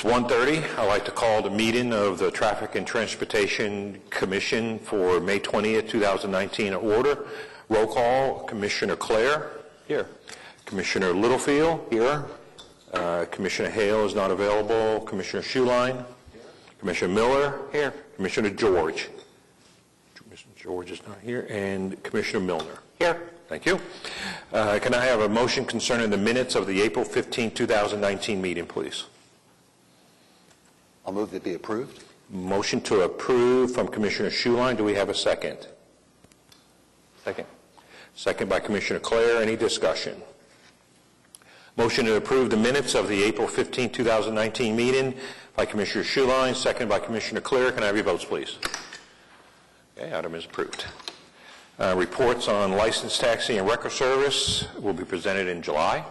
It's 1:30. I'd like to call the meeting of the Traffic and Transportation Commission for May 20th, 2019 order. Roll call, Commissioner Clare. Here. Commissioner Littlefield. Here. Commissioner Hale is not available. Commissioner Schuline. Here. Commissioner Miller. Here. Commissioner George. Commissioner George is not here. And Commissioner Milner. Here. Thank you. Can I have a motion concerning the minutes of the April 15, 2019 meeting, please? I'll move that be approved. Motion to approve from Commissioner Schuline. Do we have a second? Second. Second by Commissioner Clare. Any discussion? Motion to approve the minutes of the April 15, 2019 meeting by Commissioner Schuline, second by Commissioner Clare. Can I have your votes, please? Okay, item is approved. Reports on license, taxi, and record service will be presented in July.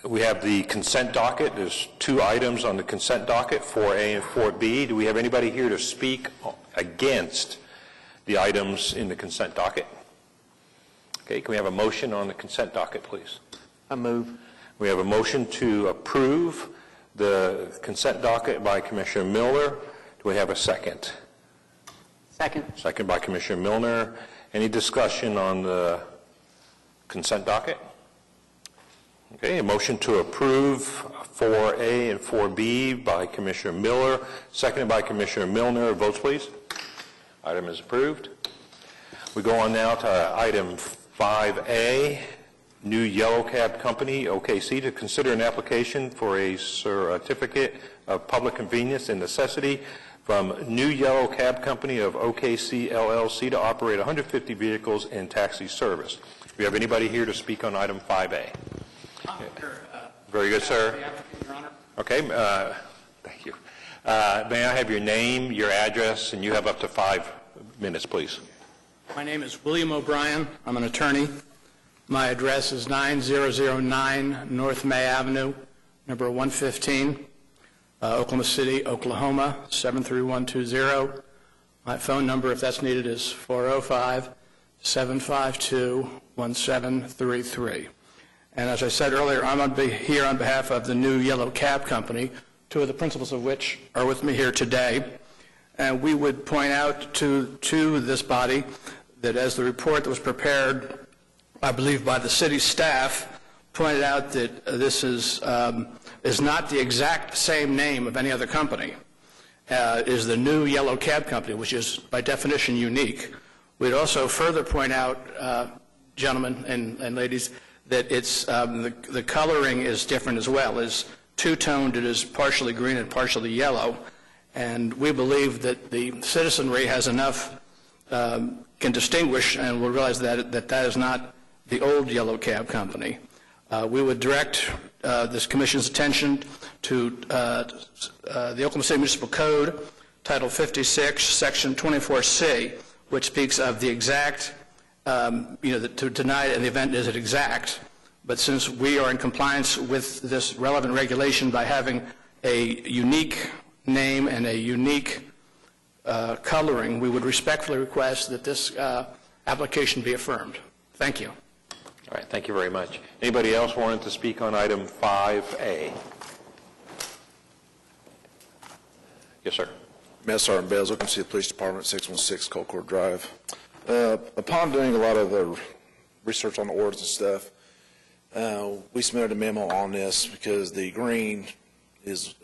We have the consent docket. There's two items on the consent docket, 4A and 4B. Do we have anybody here to speak against the items in the consent docket? Okay, can we have a motion on the consent docket, please? I move. We have a motion to approve the consent docket by Commissioner Milner. Do we have a second? Second. Second by Commissioner Milner. Any discussion on the consent docket? Okay, a motion to approve 4A and 4B by Commissioner Miller, seconded by Commissioner Milner. Votes, please. Item is approved. We go on now to item 5A, New Yellow Cab Company, OKC, to consider an application for a certificate of public convenience and necessity from New Yellow Cab Company of OKC, LLC, to operate 150 vehicles in taxi service. Do we have anybody here to speak on item 5A? Very good, sir. Okay, thank you. May I have your name, your address, and you have up to 5 minutes, please. My name is William O'Brien. I'm an attorney. My address is 9009 North May Avenue, number 115, Oklahoma City, Oklahoma, 73120. My phone number, if that's needed, is 405-752-1733. And as I said earlier, I'm here on behalf of the New Yellow Cab Company, two of the principals of which are with me here today. And we would point out to this body that as the report that was prepared, I believe by the city staff, pointed out that this is not the exact same name of any other company. Is the New Yellow Cab Company, which is by definition unique. We'd also further point out, gentlemen and ladies, that it's the coloring is different as well. It's two-toned. It is partially green and partially yellow. And we believe that the citizenry has enough, can distinguish, and will realize that that is not the old Yellow Cab Company. We would direct this Commission's attention to the Oklahoma City Municipal Code, Title 56, Section 24C, which speaks of the exact, to deny it in the event is it exact. But since we are in compliance with this relevant regulation by having a unique name and a unique coloring, we would respectfully request that this application be affirmed. Thank you. All right, thank you very much. Anybody else wanted to speak on item 5A? Yes, sir. Master Sergeant Bales, Oklahoma City Police Department, 616 Colcord Drive. Upon doing a lot of research on the orders and stuff, we submitted a memo on this because the green is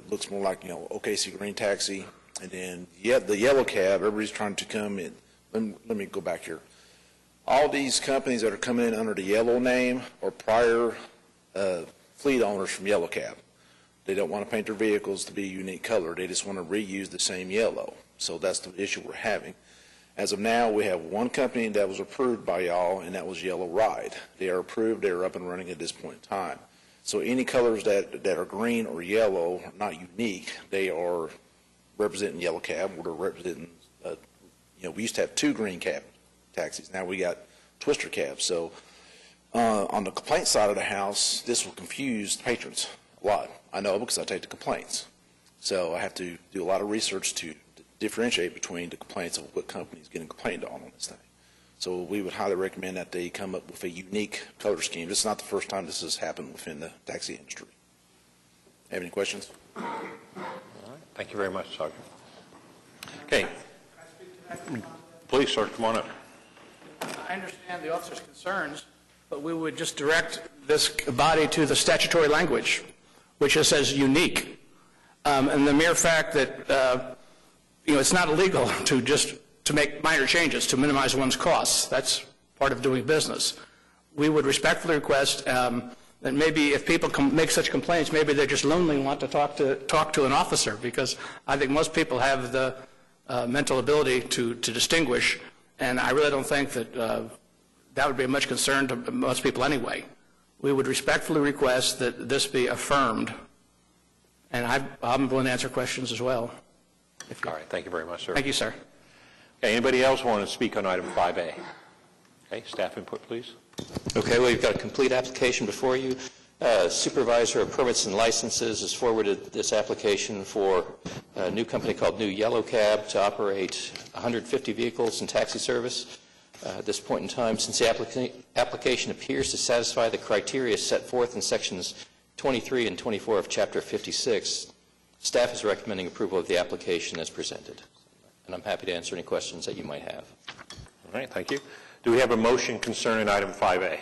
looks more like, OKC green taxi, and then the yellow cab, everybody's trying to come in. Let me go back here. All these companies that are coming in under the yellow name are prior fleet owners from Yellow Cab. They don't want to paint their vehicles to be a unique color. They just want to reuse the same yellow. So that's the issue we're having. As of now, we have one company that was approved by y'all, and that was Yellow Ride. They are approved. They are up and running at this point in time. So any colors that are green or yellow are not unique. They are representing Yellow Cab. We're representing, we used to have 2 green cab taxis. Now we got twister cabs. So on the complaint side of the house, this will confuse patrons a lot. I know because I take the complaints. So I have to do a lot of research to differentiate between the complaints of what company is getting complained on this thing. So we would highly recommend that they come up with a unique color scheme. This is not the first time this has happened within the taxi industry. Have any questions? All right. Thank you very much, Sergeant. Okay. Please, sir, come on up. I understand the officer's concerns, but we would just direct this body to the statutory language, which just says unique. And the mere fact that, it's not illegal to make minor changes to minimize one's costs. That's part of doing business. We would respectfully request that maybe if people make such complaints, maybe they're just lonely and want to talk to an officer, because I think most people have the mental ability to distinguish, and I really don't think that that would be much concern to most people anyway. We would respectfully request that this be affirmed, and I'm willing to answer questions as well. All right. Thank you very much, sir. Thank you, sir. Okay. Anybody else want to speak on item 5A? Okay. Staff input, please. Okay, well, you've got a complete application before you. Supervisor of Permits and Licenses has forwarded this application for a new company called New Yellow Cab to operate 150 vehicles in taxi service. At this point in time, since the application appears to satisfy the criteria set forth in sections 23 and 24 of Chapter 56, staff is recommending approval of the application as presented. And I'm happy to answer any questions that you might have. All right. Thank you. Do we have a motion concerning item 5A?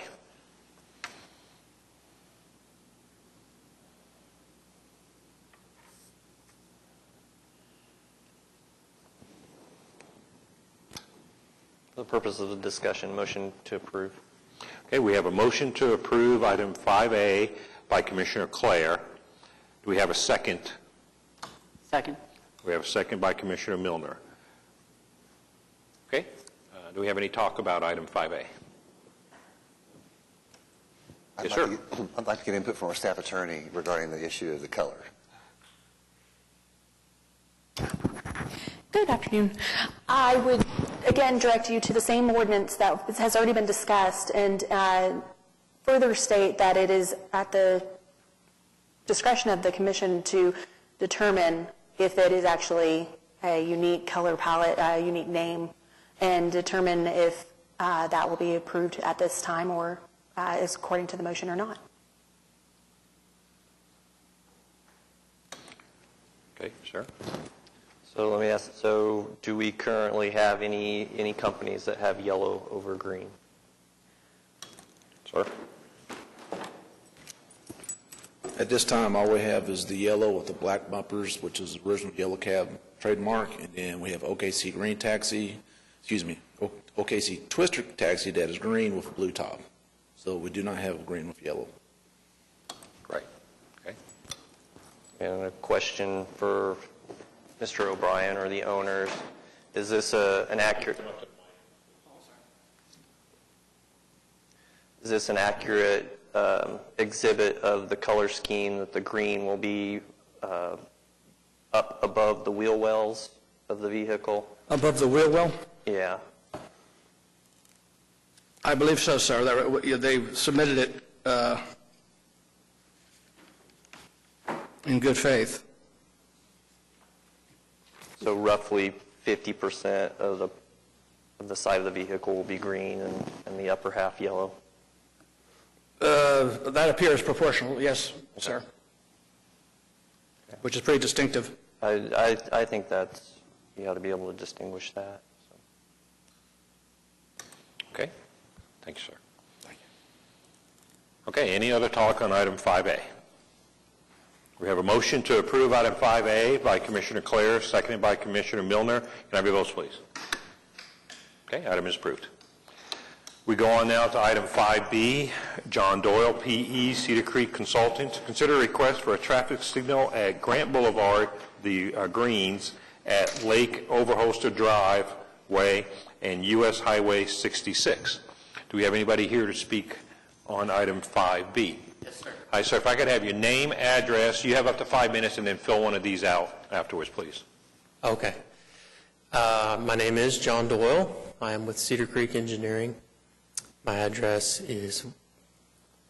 For the purpose of the discussion, motion to approve. Okay, we have a motion to approve item 5A by Commissioner Clare. Do we have a second? Second. We have a second by Commissioner Milner. Okay. Do we have any talk about item 5A? Yes, sir. I'd like to get input from our staff attorney regarding the issue of the color. Good afternoon. I would, again, direct you to the same ordinance that has already been discussed and further state that it is at the discretion of the commission to determine if it is actually a unique color palette, a unique name, and determine if that will be approved at this time or is according to the motion or not. Okay, sure. So let me ask, so do we currently have any companies that have yellow over green? Sir? At this time, all we have is the yellow with the black bumpers, which is the original Yellow Cab trademark, and then we have OKC Green Taxi, OKC Twister Taxi that is green with a blue top. So we do not have a green with yellow. Right. Okay. And a question for Mr. O'Brien or the owners. Is this an accurate exhibit of the color scheme that the green will be up above the wheel wells of the vehicle? Above the wheel well? Yeah. I believe so, sir. They submitted it in good faith. So roughly 50% of the side of the vehicle will be green and the upper half yellow? That appears proportional, yes, sir. Which is pretty distinctive. I think you ought to be able to distinguish that. Okay. Thank you, sir. Thank you. Okay, any other talk on item 5A? We have a motion to approve item 5A by Commissioner Clare, seconded by Commissioner Milner. Can I have your votes, please? Okay, item is approved. We go on now to item 5B, John Doyle, P.E., Cedar Creek Consulting, to consider a request for a traffic signal at Grant Boulevard, the Greens, at Lake Overholster Drive Way and U.S. Highway 66. Do we have anybody here to speak on item 5B? Yes, sir. Hi, sir. If I could have your name, address, you have up to 5 minutes, and then fill one of these out afterwards, please. Okay. My name is John Doyle. I am with Cedar Creek Engineering. My address is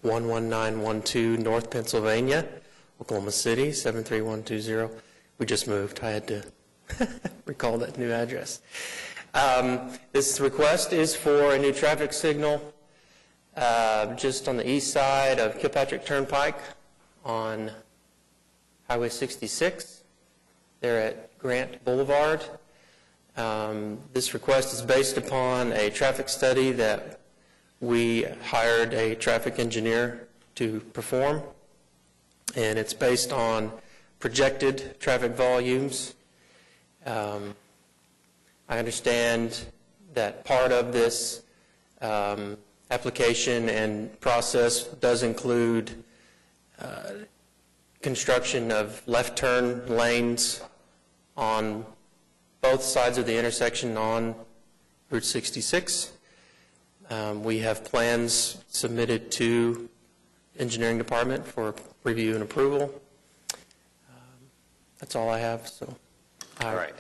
11912 North Pennsylvania, Oklahoma City, 73120. We just moved. I had to recall that new address. This request is for a new traffic signal just on the east side of Kilpatrick Turnpike on Highway 66. They're at Grant Boulevard. This request is based upon a traffic study that we hired a traffic engineer to perform, and it's based on projected traffic volumes. I understand that part of this application and process does include construction of left turn lanes on both sides of the intersection on Route 66. We have plans submitted to Engineering Department for review and approval. That's all I have, so All right.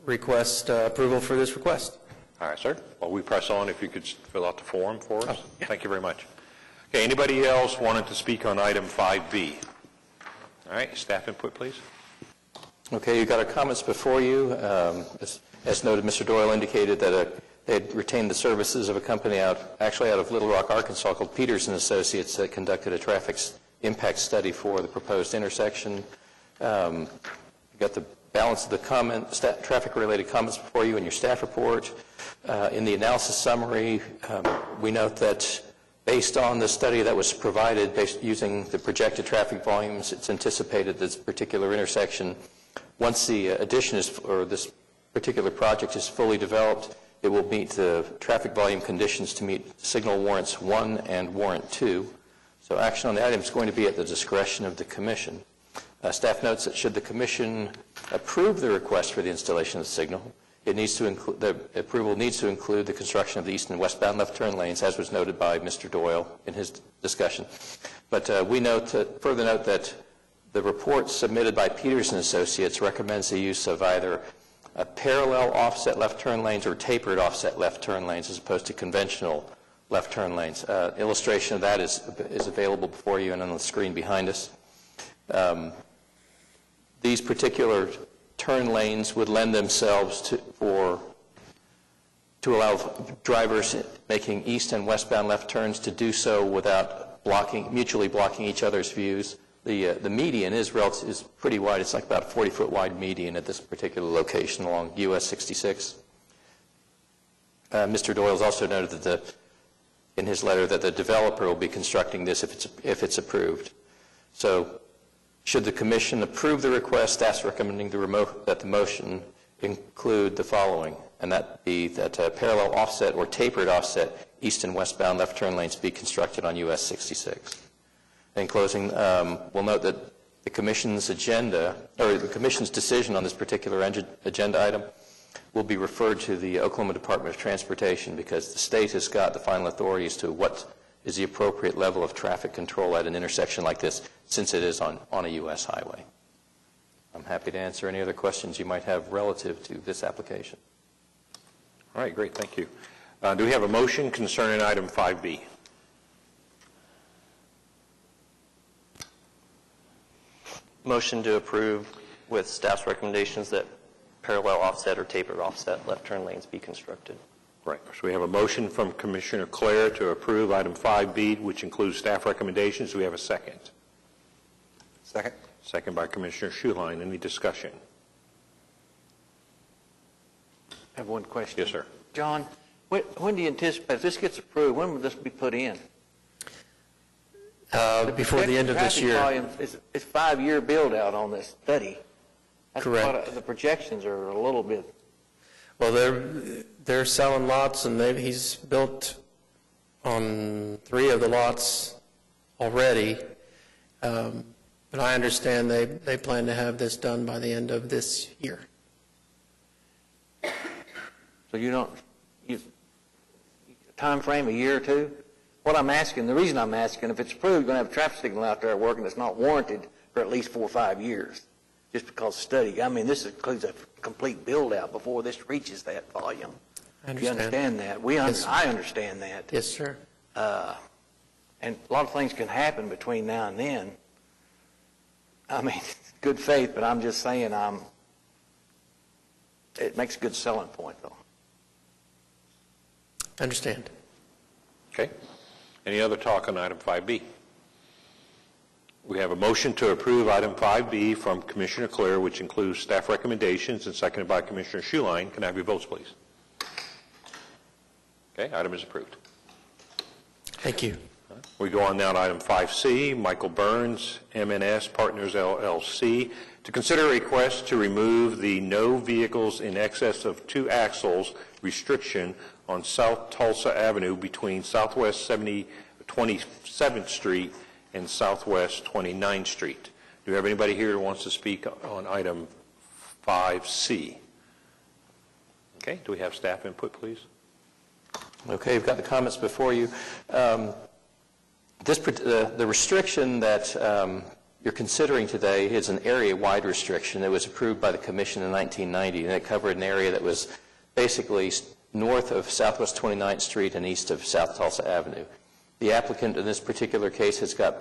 request approval for this request. All right, sir. While we press on, if you could fill out the form for us. Oh, yeah. Thank you very much. Okay, anybody else wanted to speak on item 5B? All right, staff input, please. Okay, you've got our comments before you. As noted, Mr. Doyle indicated that they had retained the services of a company actually out of Little Rock, Arkansas, called Peters and Associates, that conducted a traffic impact study for the proposed intersection. You've got the balance of the traffic-related comments before you in your staff report. In the analysis summary, we note that based on the study that was provided, using the projected traffic volumes, it's anticipated this particular intersection, once the addition or this particular project is fully developed, it will meet the traffic volume conditions to meet signal warrants 1 and warrant 2. So action on the item is going to be at the discretion of the Commission. Staff notes that should the Commission approve the request for the installation of the signal, the approval needs to include the construction of the east and westbound left turn lanes, as was noted by Mr. Doyle in his discussion. But we further note that the report submitted by Peters and Associates recommends the use of either a parallel offset left turn lanes or tapered offset left turn lanes as opposed to conventional left turn lanes. Illustration of that is available before you and on the screen behind us. These particular turn lanes would lend themselves to allow drivers making east and westbound left turns to do so without mutually blocking each other's views. The median is pretty wide. It's like about a 40-foot wide median at this particular location along US 66. Mr. Doyle's also noted in his letter that the developer will be constructing this if it's approved. So, should the Commission approve the request, staff's recommending that the motion include the following, and that be that parallel offset or tapered offset east and westbound left turn lanes be constructed on US 66. In closing, we'll note that the Commission's decision on this particular agenda item will be referred to the Oklahoma Department of Transportation because the state has got the final authority as to what is the appropriate level of traffic control at an intersection like this, since it is on a U.S. highway. I'm happy to answer any other questions you might have relative to this application. All right, great, thank you. Do we have a motion concerning item 5B? Motion to approve with staff's recommendations that parallel offset or tapered offset left turn lanes be constructed. Right, so we have a motion from Commissioner Clare to approve item 5B, which includes staff recommendations. Do we have a second? Second. Second by Commissioner Schuline. Any discussion? I have one question. Yes, sir. John, when do you anticipate, if this gets approved, when will this be put in? Before the end of this year. It's 5-year build-out on this study. That's Correct. The projections are a little bit. Well, they're selling lots, and he's built on 3 of the lots already. But I understand they plan to have this done by the end of this year. So time frame, a year or two? What I'm asking, the reason I'm asking, if it's approved, you're going to have a traffic signal out there working that's not warranted for at least 4 or 5 years, just because study. I mean, this includes a complete build-out before this reaches that volume. I understand. You understand that? Yes. I understand that. Yes, sir. And a lot of things can happen between now and then. I mean, good faith, but I'm just saying it makes a good selling point, though. I understand. Okay. Any other talk on item 5B? We have a motion to approve item 5B from Commissioner Clear, which includes staff recommendations, and seconded by Commissioner Schuline. Can I have your votes, please? Okay, item is approved. Thank you. We go on now to item 5C, Michael Burns, M&S Partners LLC, to consider a request to remove the no vehicles in excess of 2 axles restriction on South Tulsa Avenue between Southwest 27th Street and Southwest 29th Street. Do we have anybody here who wants to speak on item 5C? Okay, do we have staff input, please? Okay, you've got the comments before you. The restriction that you're considering today is an area-wide restriction. It was approved by the Commission in 1990, and it covered an area that was basically north of Southwest 29th Street and east of South Tulsa Avenue. The applicant in this particular case has got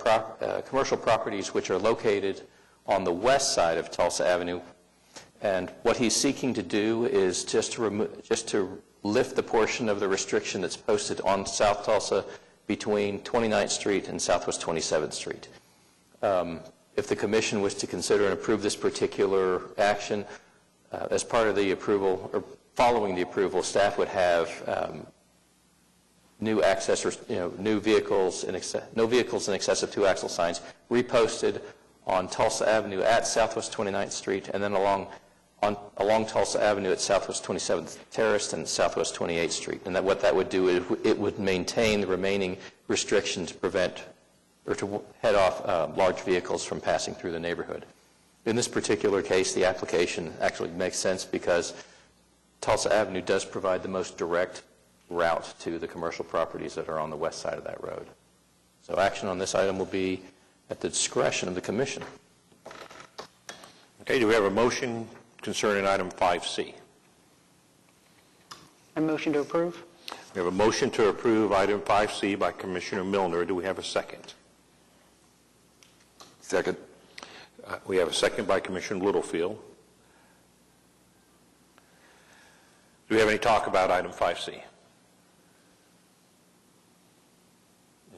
commercial properties which are located on the west side of Tulsa Avenue, and what he's seeking to do is just to lift the portion of the restriction that's posted on South Tulsa between 29th Street and Southwest 27th Street. If the Commission was to consider and approve this particular action, as part of the approval, or following the approval, staff would have new access, new vehicles no vehicles in excess of 2 axle signs reposted on Tulsa Avenue at Southwest 29th Street, and then along Tulsa Avenue at Southwest 27th Terrace and Southwest 28th Street. And what that would do is it would maintain the remaining restriction to prevent or to head off large vehicles from passing through the neighborhood. In this particular case, the application actually makes sense because Tulsa Avenue does provide the most direct route to the commercial properties that are on the west side of that road. So action on this item will be at the discretion of the Commission. Okay, do we have a motion concerning item 5C? A motion to approve? We have a motion to approve item 5C by Commissioner Milner. Do we have a second? Second. We have a second by Commissioner Littlefield. Do we have any talk about item 5C?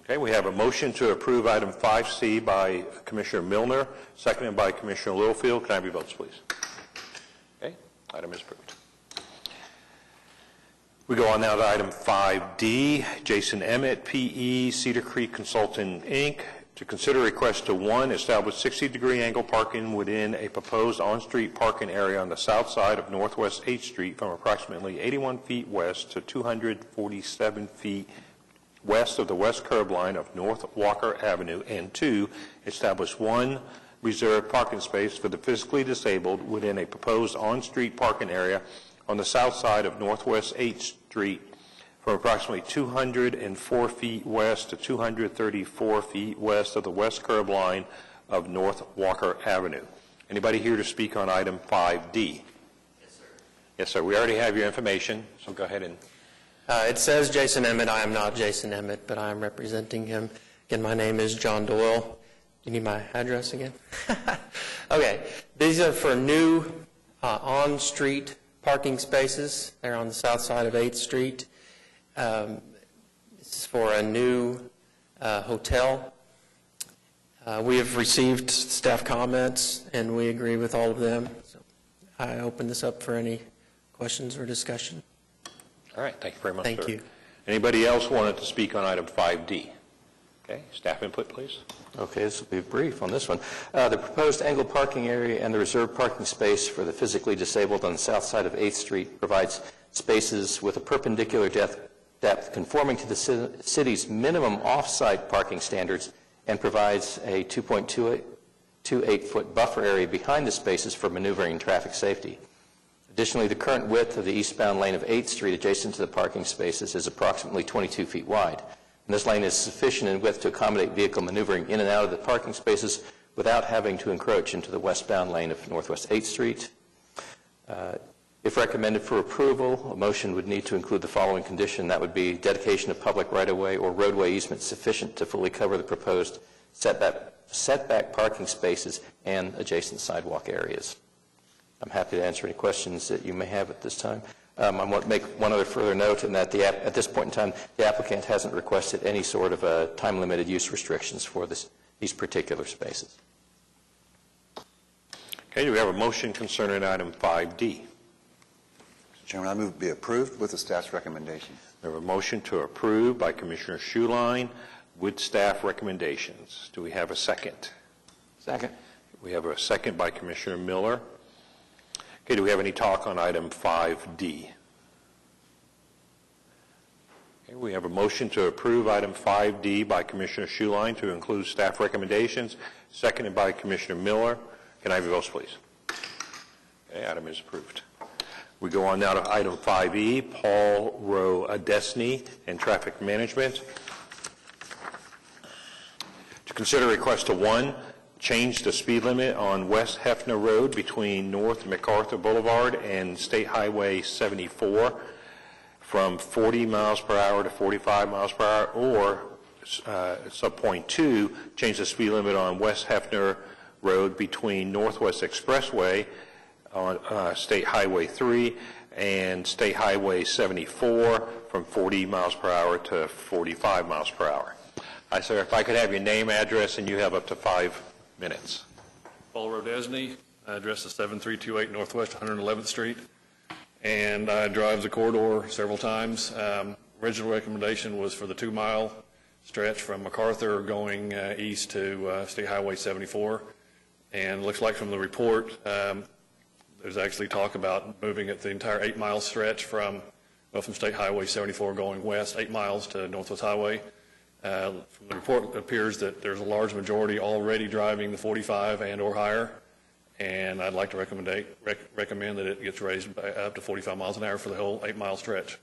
Okay, we have a motion to approve item 5C by Commissioner Milner, seconded by Commissioner Littlefield. Can I have your votes, please? Okay, item is approved. We go on now to item 5D, Jason Emmett, P.E., Cedar Creek Consulting, Inc., to consider a request to, 1, establish 60-degree angle parking within a proposed on-street parking area on the south side of Northwest 8th Street from approximately 81 feet west to 247 feet west of the west curb line of North Walker Avenue, and 2, establish 1 reserved parking space for the physically disabled within a proposed on-street parking area on the south side of Northwest 8th Street from approximately 204 feet west to 234 feet west of the west curb line of North Walker Avenue. Anybody here to speak on item 5D? Yes, sir. Yes, sir. We already have your information, so go ahead and... It says Jason Emmett. I am not Jason Emmett, but I am representing him. Again, my name is John Doyle. You need my address again? Okay. These are for new on-street parking spaces. They're on the south side of 8th Street. This is for a new hotel. We have received staff comments, and we agree with all of them. So I open this up for any questions or discussion. All right, thank you very much, Thank sir. you. Anybody else wanted to speak on item 5D? Okay, staff input, please. Okay, this will be brief on this one. The proposed angled parking area and the reserved parking space for the physically disabled on the south side of 8th Street provides spaces with a perpendicular depth conforming to the city's minimum off-site parking standards and provides a 2.28-foot buffer area behind the spaces for maneuvering and traffic safety. Additionally, the current width of the eastbound lane of 8th Street adjacent to the parking spaces is approximately 22 feet wide. And this lane is sufficient in width to accommodate vehicle maneuvering in and out of the parking spaces without having to encroach into the westbound lane of Northwest 8th Street. If recommended for approval, a motion would need to include the following condition. That would be dedication of public right-of-way or roadway easement sufficient to fully cover the proposed setback parking spaces and adjacent sidewalk areas. I'm happy to answer any questions that you may have at this time. I want to make one other further note in that at this point in time, the applicant hasn't requested any sort of time-limited use restrictions for this these particular spaces. Okay, do we have a motion concerning item 5D? Mr. Chairman, I move to be approved with the staff's recommendation. We have a motion to approve by Commissioner Schuline with staff recommendations. Do we have a second? Second. We have a second by Commissioner Miller. Okay, do we have any talk on item 5D? Okay, we have a motion to approve item 5D by Commissioner Schuline to include staff recommendations, seconded by Commissioner Miller. Can I have your votes, please? Okay, item is approved. We go on now to item 5E, Paul Rowe Destiny and Traffic Management. To consider request to 1, change the speed limit on West Hefner Road between North MacArthur Boulevard and State Highway 74 from 40 miles per hour to 45 miles per hour, or subpoint 2, change the speed limit on West Hefner Road between Northwest Expressway on State Highway 3 and State Highway 74 from 40 miles per hour to 45 miles per hour. Hi, sir. If I could have your name, address, and you have up to 5 minutes. Paul Rodesny, address is 7328 Northwest 111th Street, and I drive the corridor several times. Original recommendation was for the 2-mile stretch from MacArthur going east to State Highway 74, and it looks like from the report there's actually talk about moving it the entire 8-mile stretch from State Highway 74 going west 8 miles to Northwest Highway. From the report, it appears that there's a large majority already driving the 45 and or higher, and I'd like to recommend that it gets raised by up to 45 miles an hour for the whole 8-mile stretch.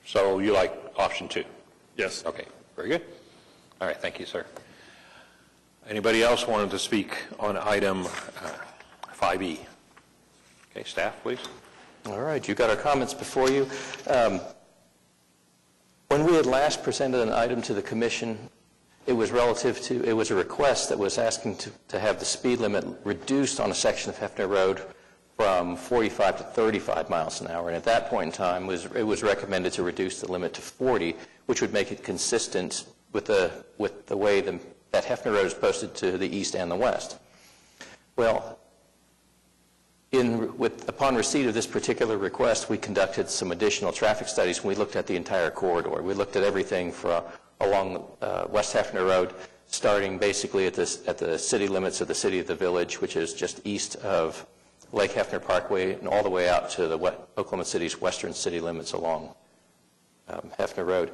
So you like option 2? Yes. Okay, very good. All right, thank you, sir. Anybody else wanted to speak on item 5E? Okay, staff, please. All right, you got our comments before you. When we had last presented an item to the commission, it was a request that was asking to have the speed limit reduced on a section of Hefner Road from 45 to 35 miles an hour. And at that point in time, it was recommended to reduce the limit to 40, which would make it consistent with the way that Hefner Road is posted to the east and the west. Well, upon receipt of this particular request, we conducted some additional traffic studies, and we looked at the entire corridor. We looked at everything along West Hefner Road, starting basically at the city limits of the city of the Village, which is just east of Lake Hefner Parkway, and all the way out to Oklahoma City's western city limits along Hefner Road.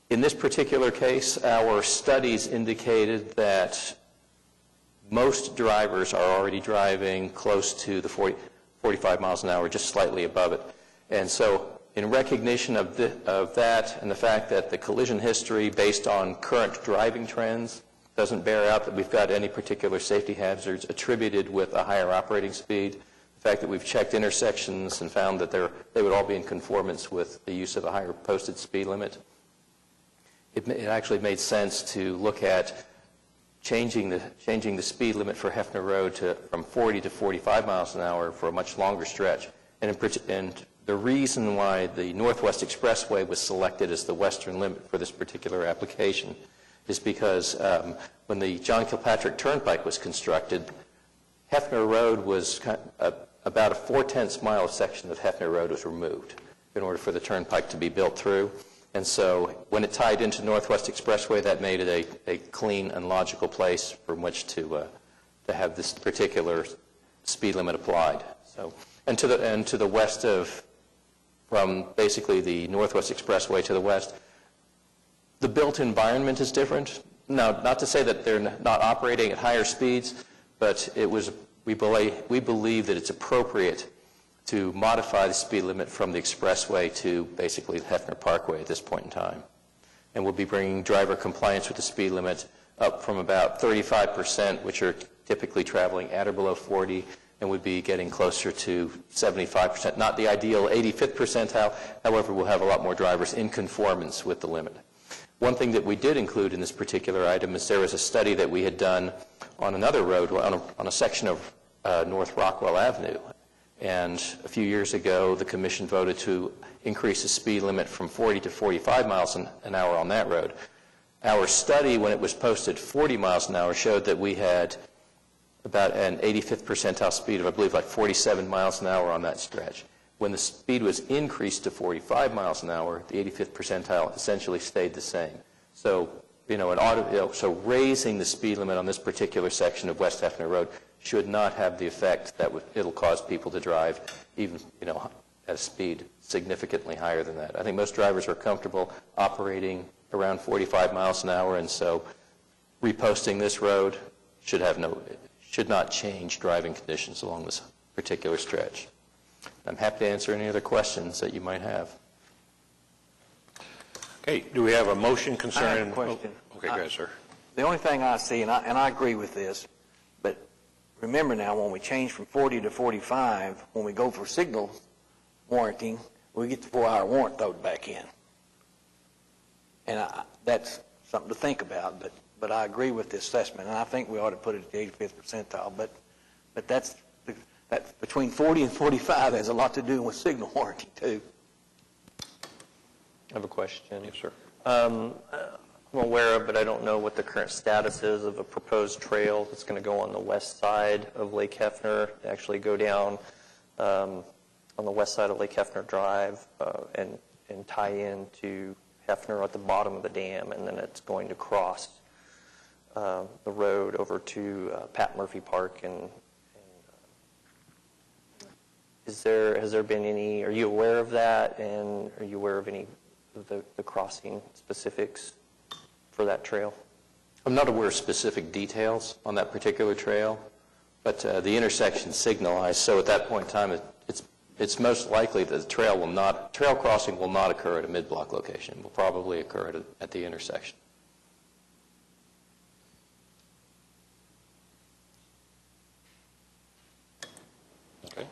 In this particular case, our studies indicated that most drivers are already driving close to the 45 miles an hour, just slightly above it. And so in recognition of that and the fact that the collision history based on current driving trends doesn't bear out that we've got any particular safety hazards attributed with a higher operating speed, the fact that we've checked intersections and found that they would all be in conformance with the use of a higher posted speed limit, it actually made sense to look at changing the speed limit for Hefner Road from 40 to 45 miles an hour for a much longer stretch. And the reason why the Northwest Expressway was selected as the western limit for this particular application is because when the John Kilpatrick Turnpike was constructed, Hefner Road was about a 4/10 mile section of Hefner Road was removed in order for the turnpike to be built through. And so when it tied into Northwest Expressway, that made it a clean and logical place from which to have this particular speed limit applied. So, and to the west from basically the Northwest Expressway to the west, the built environment is different. Now, not to say that they're not operating at higher speeds, but we believe that it's appropriate to modify the speed limit from the expressway to basically Hefner Parkway at this point in time. And we'll be bringing driver compliance with the speed limit up from about 35%, which are typically traveling at or below 40, and we'd be getting closer to 75%. Not the ideal 85th percentile, however, we'll have a lot more drivers in conformance with the limit. One thing that we did include in this particular item is there was a study that we had done on another road, on a section of North Rockwell Avenue. And a few years ago, the commission voted to increase the speed limit from 40 to 45 miles an hour on that road. Our study, when it was posted 40 miles an hour, showed that we had about an 85th percentile speed of, I believe, like 47 miles an hour on that stretch. When the speed was increased to 45 miles an hour, the 85th percentile essentially stayed the same. So, so raising the speed limit on this particular section of West Hefner Road should not have the effect that it'll cause people to drive even, at a speed significantly higher than that. I think most drivers are comfortable operating around 45 miles an hour, and so reposting this road should not change driving conditions along this particular stretch. I'm happy to answer any other questions that you might have. Okay, do we have a motion concerning? I have a question. Okay, go ahead, sir. The only thing I see, and I agree with this, but remember now, when we change from 40 to 45, when we go for signal warranting, we get the 4-hour warrant thrown back in. And that's something to think about, but I agree with the assessment, and I think we ought to put it at the 85th percentile, but that's between 40 and 45 has a lot to do with signal warranty, too. I have a question. Yes, sir. I'm aware of, but I don't know what the current status is of a proposed trail that's going to go on the west side of Lake Hefner, actually go down on the west side of Lake Hefner Drive and tie into Hefner at the bottom of the dam, and then it's going to cross the road over to Pat Murphy Park. And has there been any, are you aware of that, and are you aware of any of the crossing specifics for that trail? I'm not aware of specific details on that particular trail, but the intersection signalized, so at that point in time, it's most likely that the trail crossing will not occur at a mid-block location. It will probably occur at the intersection. Okay.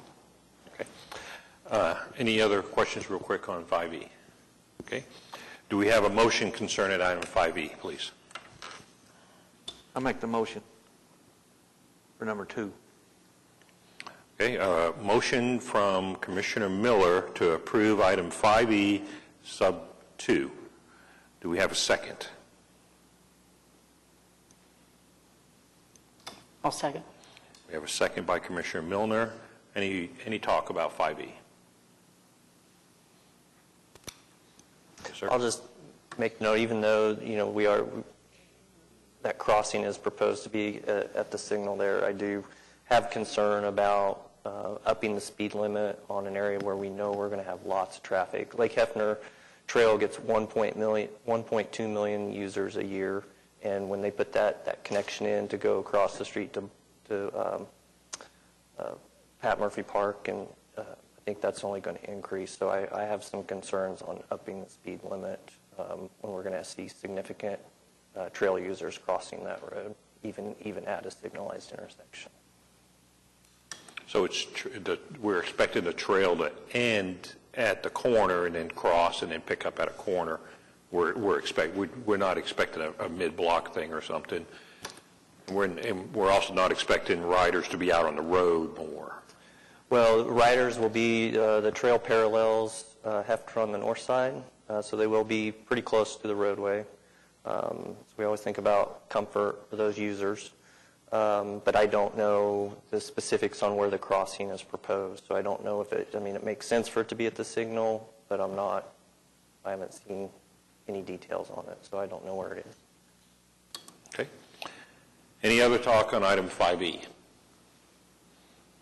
Any other questions real quick on 5E? Okay. Do we have a motion concerning item 5E, please? I make the motion for number 2. Okay, motion from Commissioner Miller to approve item 5E sub 2. Do we have a second? I'll second. We have a second by Commissioner Milner. Any talk about 5E? Yes, sir. I'll just make note, even though, that crossing is proposed to be at the signal there, I do have concern about upping the speed limit on an area where we know we're going to have lots of traffic. Lake Hefner Trail gets 1.2 million users a year, and when they put that connection in to go across the street to Pat Murphy Park, and I think that's only going to increase. So I have some concerns on upping the speed limit when we're going to see significant trail users crossing that road, even at a signalized intersection. So we're expecting the trail to end at the corner and then cross and then pick up at a corner. We're not expecting a mid-block thing or something. We're also not expecting riders to be out on the road more. Well, riders will be, the trail parallels Hefner on the north side, so they will be pretty close to the roadway. So we always think about comfort for those users. But I don't know the specifics on where the crossing is proposed. So I don't know if it makes sense for it to be at the signal, but I haven't seen any details on it, so I don't know where it is. Okay. Any other talk on item 5E?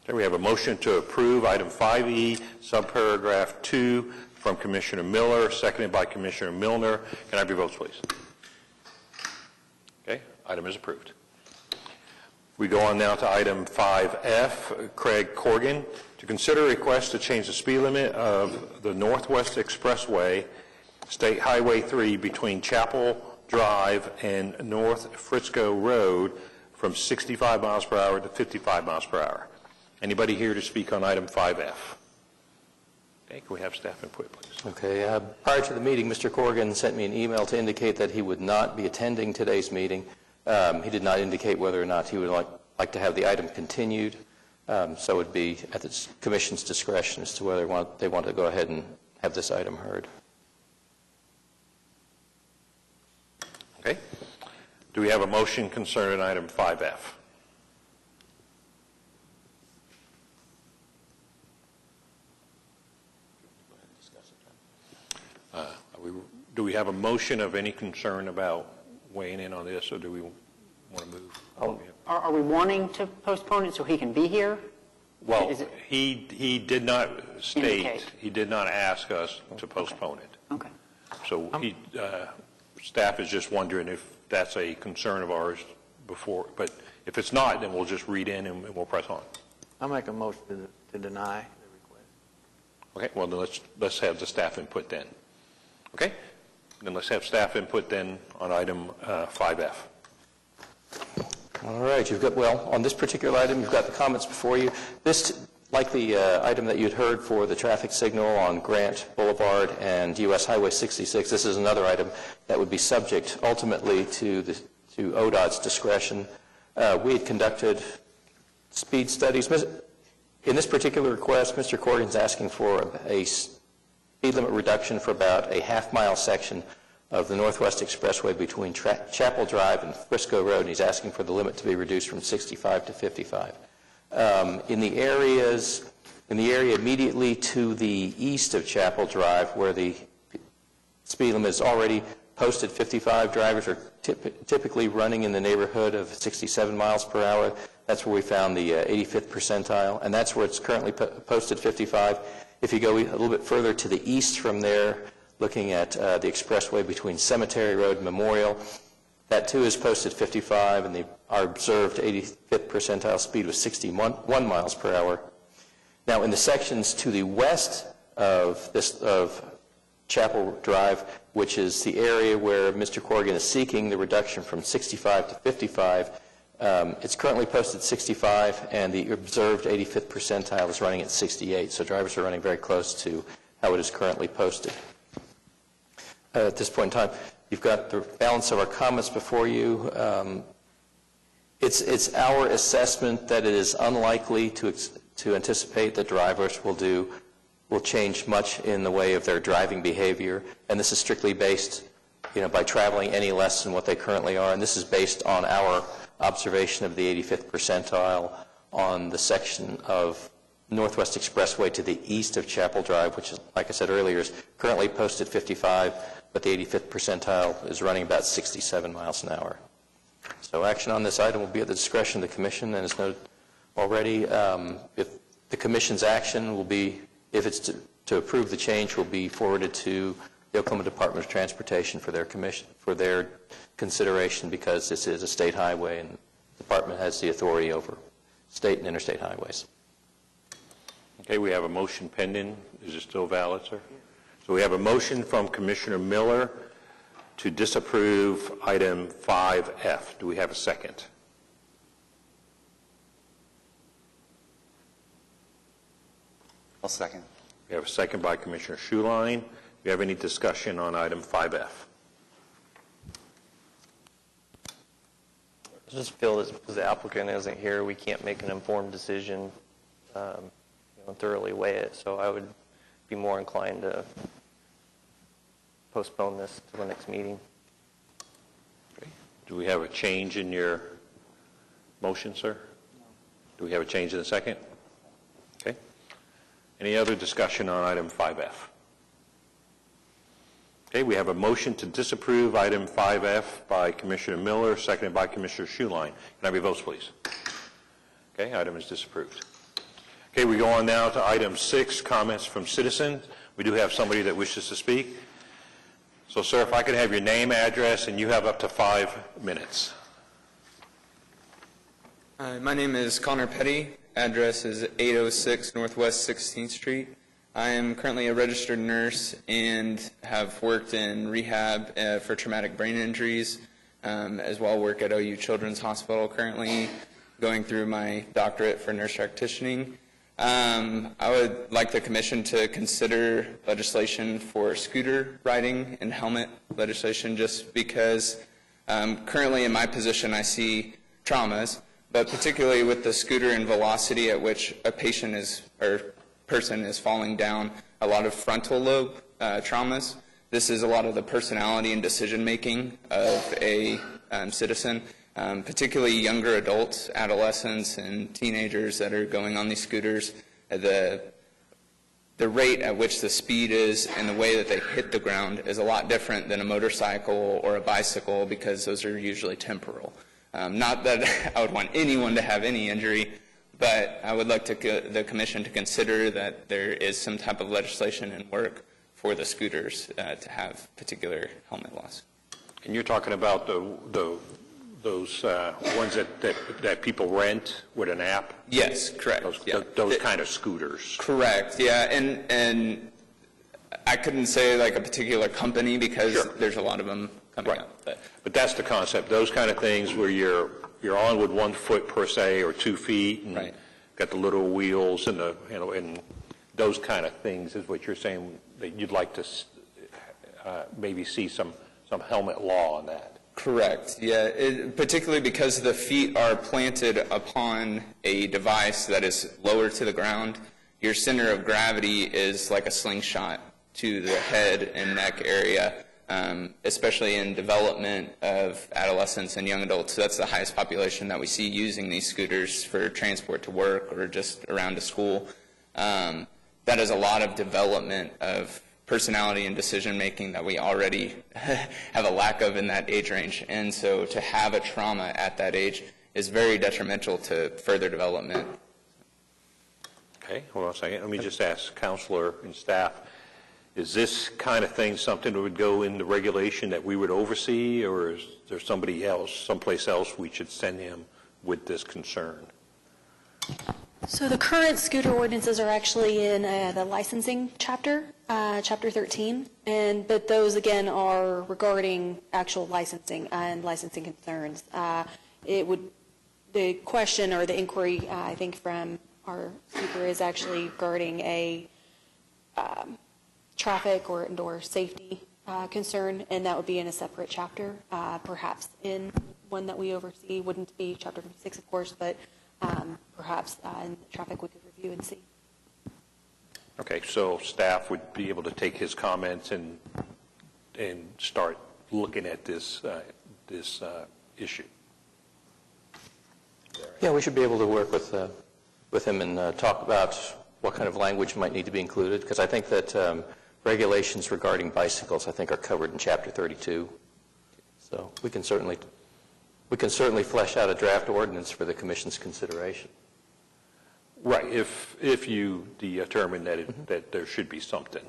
Okay, we have a motion to approve item 5E, subparagraph 2 from Commissioner Miller, seconded by Commissioner Milner. Can I have your votes, please? Okay, item is approved. We go on now to item 5F, Craig Corrigan, to consider a request to change the speed limit of the Northwest Expressway, State Highway 3 between Chapel Drive and North Frisco Road from 65 miles per hour to 55 miles per hour. Anybody here to speak on item 5F? Okay, can we have staff input, please? Okay. Prior to the meeting, Mr. Corrigan sent me an email to indicate that he would not be attending today's meeting. He did not indicate whether or not he would like to have the item continued. So it would be at the Commission's discretion as to whether they want to go ahead and have this item heard. Okay. Do we have a motion concerning item 5F? Do we have a motion of any concern about weighing in on this, or do we want to move? Are we wanting to postpone it so he can be here? Well, Is it- he did not state, Indicate. he did not ask us to postpone it. Okay. So staff is just wondering if that's a concern of ours before, but if it's not, then we'll just read in and we'll press on. I'll make a motion to deny the request. Okay, well, then let's have the staff input then. Okay? Then let's have staff input then on item 5F. All right, on this particular item, you've got the comments before you. This, like the item that you'd heard for the traffic signal on Grant Boulevard and U.S. Highway 66, this is another item that would be subject ultimately to ODOT's discretion. We had conducted speed studies. In this particular request, Mr. Corrigan's asking for a speed limit reduction for about a half-mile section of the Northwest Expressway between Chapel Drive and Frisco Road, and he's asking for the limit to be reduced from 65 to 55. In the area immediately to the east of Chapel Drive, where the speed limit is already posted 55, drivers are typically running in the neighborhood of 67 miles per hour. That's where we found the 85th percentile, and that's where it's currently posted 55. If you go a little bit further to the east from there, looking at the expressway between Cemetery Road and Memorial, that too is posted 55, and our observed 85th percentile speed was 61 miles per hour. Now, in the sections to the west of Chapel Drive, which is the area where Mr. Corrigan is seeking the reduction from 65 to 55, it's currently posted 65, and the observed 85th percentile is running at 68, so drivers are running very close to how it is currently posted. At this point in time, you've got the balance of our comments before you. It's our assessment that it is unlikely to anticipate that drivers will change much in the way of their driving behavior, and this is strictly based, by traveling any less than what they currently are, and this is based on our observation of the 85th percentile on the section of Northwest Expressway to the east of Chapel Drive, which is, like I said earlier, is currently posted 55, but the 85th percentile is running about 67 miles an hour. So action on this item will be at the discretion of the Commission, and as noted already, if the Commission's action will be, if it's to approve the change, will be forwarded to the Oklahoma Department of Transportation for their consideration, because this is a state highway and the department has the authority over state and interstate highways. Okay, we have a motion pending. Is it still valid, sir? So we have a motion from Commissioner Miller to disapprove item 5F. Do we have a second? I'll second. We have a second by Commissioner Schuline. Do you have any discussion on item 5F? I just feel as the applicant isn't here, we can't make an informed decision, thoroughly weigh it. So I would be more inclined to postpone this to the next meeting. Okay. Do we have a change in your motion, sir? Do we have a change in the second? Okay. Any other discussion on item 5F? Okay, we have a motion to disapprove item 5F by Commissioner Miller, seconded by Commissioner Schuline. Can I have your votes, please? Okay, item is disapproved. Okay, we go on now to item 6, comments from citizens. We do have somebody that wishes to speak. So, sir, if I could have your name, address, and you have up to 5 minutes. My name is Connor Petty. Address is 806 Northwest 16th Street. I am currently a registered nurse and have worked in rehab for traumatic brain injuries, as well work at OU Children's Hospital currently, going through my doctorate for nurse practitioning. I would like the Commission to consider legislation for scooter riding and helmet legislation, just because currently in my position I see traumas, but particularly with the scooter and velocity at which a patient is, or person is falling down, a lot of frontal lobe traumas, This is a lot of the personality and decision-making of a citizen, particularly younger adults, adolescents, and teenagers that are going on these scooters. The rate at which the speed is and the way that they hit the ground is a lot different than a motorcycle or a bicycle, because those are usually temporal. Not that I would want anyone to have any injury, but I would like the Commission to consider that there is some type of legislation in work for the scooters to have particular helmet laws. And you're talking about those ones that people rent with an app? Yes, correct. Those kind of scooters. Correct, yeah, and I couldn't say like a particular company because there's a lot of them coming up. But that's the concept, those kind of things where you're on with 1 foot per se or 2 feet, and got the little wheels and and those kind of things is what you're saying that you'd like to maybe see some helmet law on that. Correct, yeah, particularly because the feet are planted upon a device that is lower to the ground. Your center of gravity is like a slingshot to the head and neck area, especially in development of adolescents and young adults. So that's the highest population that we see using these scooters for transport to work or just around to school. That is a lot of development of personality and decision-making that we already have a lack of in that age range. And so to have a trauma at that age is very detrimental to further development. Okay, hold on a second. Let me just ask Counselor and staff, is this kind of thing something that would go in the regulation that we would oversee, or is there somebody else, someplace else we should send him with this concern? So the current scooter ordinances are actually in the licensing chapter, chapter 13, but those again are regarding actual licensing and licensing concerns. The question or the inquiry, I think, from our speaker is actually regarding a traffic or indoor safety concern, and that would be in a separate chapter, perhaps in one that we oversee. Wouldn't be Chapter 56, of course, but perhaps in traffic we could review and see. Okay, so staff would be able to take his comments and start looking at this issue. Yeah, we should be able to work with him and talk about what kind of language might need to be included, because I think that regulations regarding bicycles, I think, are covered in Chapter 32. So we can certainly flesh out a draft ordinance for the Commission's consideration. Right, if you determine that there should be something.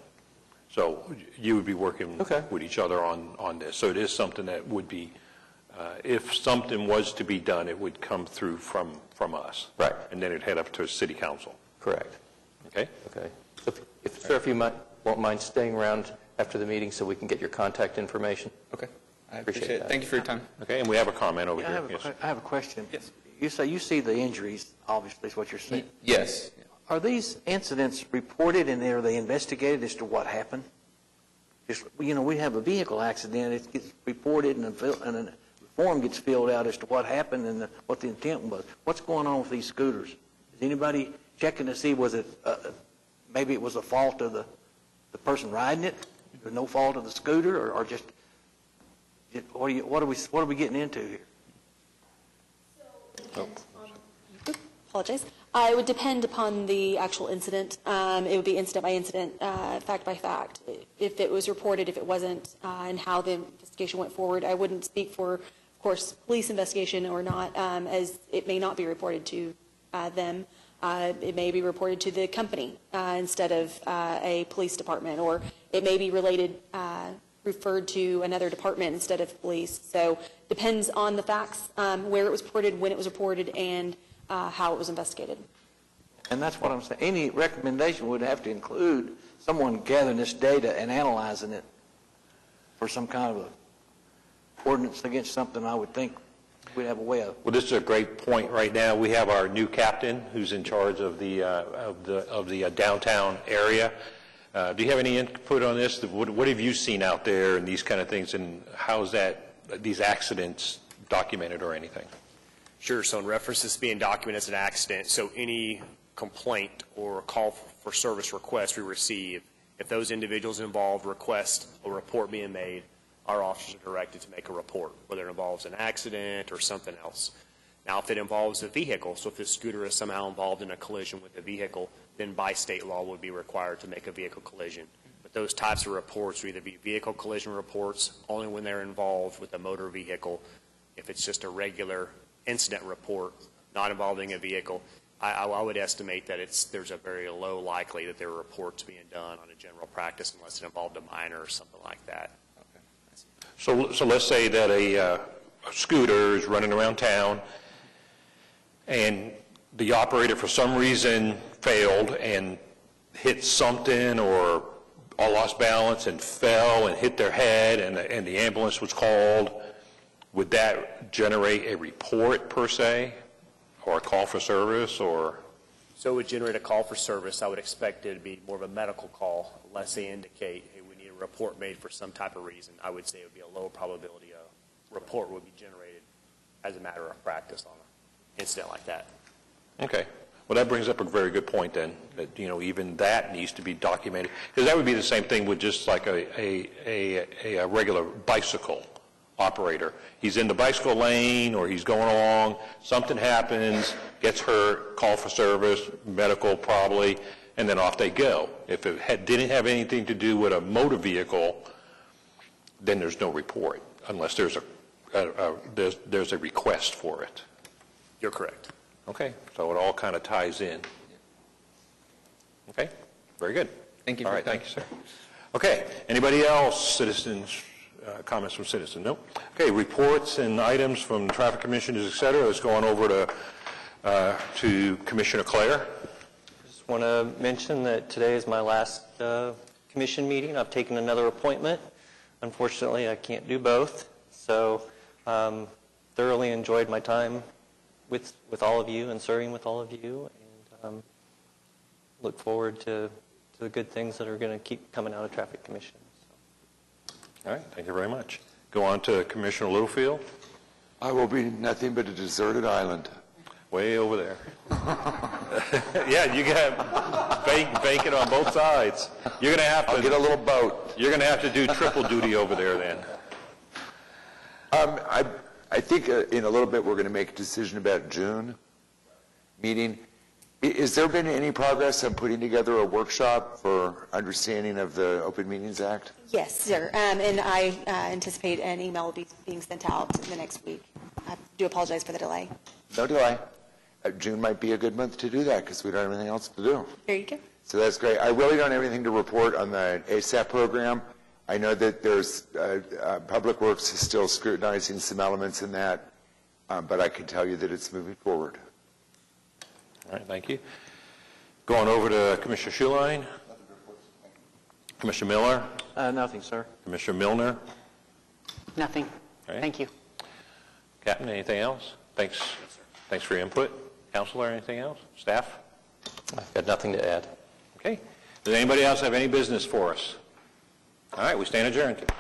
So you would be working with each other on this. So it is something that would be, if something was to be done, it would come through from us. Right. And then it'd head up to City Council. Correct. Okay? Okay. So if you won't mind staying around after the meeting so we can get your contact information. Okay. I appreciate it. Thank you for your time. Okay, and we have a comment over here. I have a question. Yes. You say you see the injuries, obviously, is what you're saying. Yes. Are these incidents reported and are they investigated as to what happened? Just, we have a vehicle accident, it gets reported and a form gets filled out as to what happened and what the intent was. What's going on with these scooters? Is anybody checking to see was it, maybe it was the fault of the person riding it? There's no fault of the scooter or just, what are we getting into here? Apologize. It would depend upon the actual incident. It would be incident by incident, fact by fact. If it was reported, if it wasn't, and how the investigation went forward. I wouldn't speak for, of course, police investigation or not, as it may not be reported to them. It may be reported to the company instead of a police department, or it may be referred to another department instead of police. So depends on the facts, where it was reported, when it was reported, and how it was investigated. And that's what I'm saying. Any recommendation would have to include someone gathering this data and analyzing it for some kind of a ordinance against something. I would think we'd have a way of. Well, this is a great point right now. We have our new captain who's in charge of the downtown area. Do you have any input on this? What have you seen out there and these kind of things, and how's these accidents documented or anything? Sure. So in reference to this being documented as an accident, so any complaint or call for service request we receive If those individuals involved request a report being made, our officers are directed to make a report, whether it involves an accident or something else. Now, if it involves a vehicle, so if the scooter is somehow involved in a collision with a vehicle, then by state law would be required to make a vehicle collision. But those types of reports would either be vehicle collision reports only when they're involved with a motor vehicle. If it's just a regular incident report not involving a vehicle, I would estimate that there's a very low likely that there are reports being done on a general practice unless it involved a minor or something like that. So let's say that a scooter is running around town and the operator for some reason failed and hit something or lost balance and fell and hit their head and the ambulance was called. Would that generate a report per se or a call for service or? So it would generate a call for service. I would expect it to be more of a medical call unless they indicate, hey, we need a report made for some type of reason. I would say it would be a low probability a report would be generated as a matter of practice on an incident like that. Okay. Well, that brings up a very good point then, that, even that needs to be documented. Because that would be the same thing with just like a regular bicycle operator. He's in the bicycle lane or he's going along, something happens, gets hurt, call for service, medical probably, and then off they go. If it didn't have anything to do with a motor vehicle, then there's no report unless there's a request for it. You're correct. Okay, so it all kind of ties in. Okay, very good. Thank you. All right, thank you, sir. Okay, anybody else, citizens, comments from citizens? No? Okay, reports and items from traffic commissioners, et cetera. Let's go on over to Commissioner Clare. Just want to mention that today is my last commission meeting. I've taken another appointment. Unfortunately, I can't do both. So thoroughly enjoyed my time with all of you and serving with all of you, and look forward to the good things that are going to keep coming out of Traffic Commission. So. All right, thank you very much. Go on to Commissioner Littlefield. I will be nothing but a deserted island. Way over there. Yeah, you got bacon on both sides. You're going to have to... I'll get a little boat. You're going to have to do triple duty over there then. I think in a little bit we're going to make a decision about June meeting. Has there been any progress on putting together a workshop for understanding of the Open Meetings Act? Yes, sir. And I anticipate an email will be being sent out in the next week. I do apologize for the delay. No delay. June might be a good month to do that because we don't have anything else to do. There you go. So that's great. I really don't have anything to report on the ASAP program. I know that there's Public Works is still scrutinizing some elements in that, but I can tell you that it's moving forward. All right, thank you. Going over to Commissioner Schuline. Commissioner Miller. Nothing, sir. Commissioner Milner. Nothing. Right. Thank you. Captain, anything else? Thanks. Thanks for your input. Counselor, anything else? Staff? I've got nothing to add. Okay. Does anybody else have any business for us? All right, we stand adjourned.